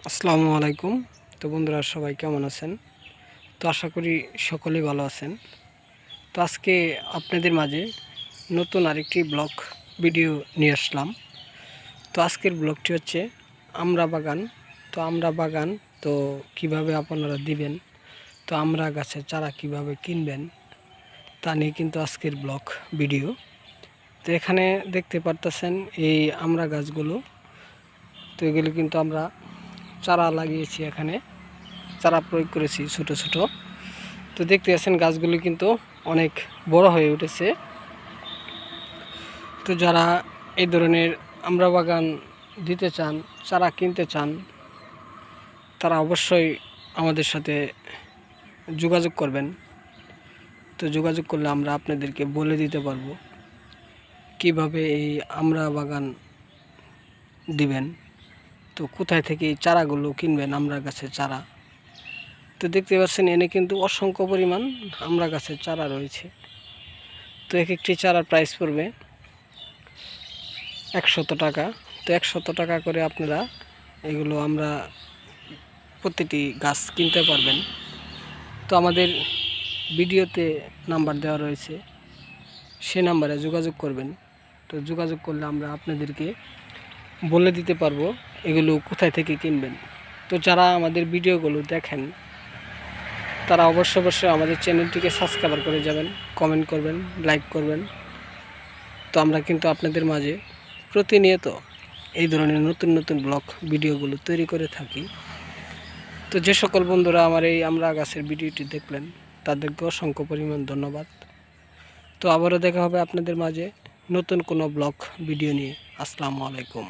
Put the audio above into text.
আসসালামু আলাইকুম। তো বন্ধুরা, সবাই কেমন আছেন? তো আশা করি সকলেই ভালো আছেন। তো আজকে আপনাদের মাঝে নতুন আরেকটি ব্লগ ভিডিও নিয়ে আসলাম। তো আজকের ব্লগটি হচ্ছে আমড়া বাগান। তো আমড়া বাগান তো কিভাবে আপনারা দিবেন, তো আমড়া গাছের চারা কিভাবে কিনবেন, তা নিয়ে কিন্তু আজকের ব্লগ ভিডিও। তো এখানে দেখতে পারতেছেন এই আমড়া গাছগুলো। তো এগুলো কিন্তু আমরা চারা লাগিয়েছি, এখানে চারা প্রয়োগ করেছি ছোট ছোট। তো দেখতে পাচ্ছেন গাছগুলি কিন্তু অনেক বড় হয়ে উঠেছে। তো যারা এই ধরনের আমড়া বাগান দিতে চান, চারা কিনতে চান, তারা অবশ্যই আমাদের সাথে যোগাযোগ করবেন। তো যোগাযোগ করলে আমরা আপনাদেরকে বলে দিতে পারবো কিভাবে এই আমড়া বাগান দিবেন, তো কোথায় থেকে এই চারাগুলো কিনবেন, আমড়া গাছের চারা। তো দেখতে পাচ্ছেন এনে কিন্তু অসংখ্য পরিমাণ আমড়া গাছের চারা রয়েছে। তো এক একটি চারার প্রাইস পড়বে 100 টাকা। তো 100 টাকা করে আপনারা এগুলো আমরা প্রতিটি গাছ কিনতে পারবেন। তো আমাদের ভিডিওতে নাম্বার দেওয়া রয়েছে, সে নাম্বারে যোগাযোগ করবেন। তো যোগাযোগ করলে আমরা আপনাদেরকে বলে দিতে পারবো এগুলো কোথায় থেকে কিনবেন। তো যারা আমাদের ভিডিওগুলো দেখেন, তারা অবশ্যই আমাদের চ্যানেলটিকে সাবস্ক্রাইব করে যাবেন, কমেন্ট করবেন, লাইক করবেন। তো আমরা কিন্তু আপনাদের মাঝে প্রতিনিয়ত এই ধরনের নতুন নতুন ব্লগ ভিডিওগুলো তৈরি করে থাকি। তো যে সকল বন্ধুরা আমার এই আমড়া গাছের ভিডিওটি দেখলেন, তাদেরকে অসংখ্য পরিমাণ ধন্যবাদ। তো আবারও দেখা হবে আপনাদের মাঝে নতুন কোনো ব্লগ ভিডিও নিয়ে। আসসালামু আলাইকুম।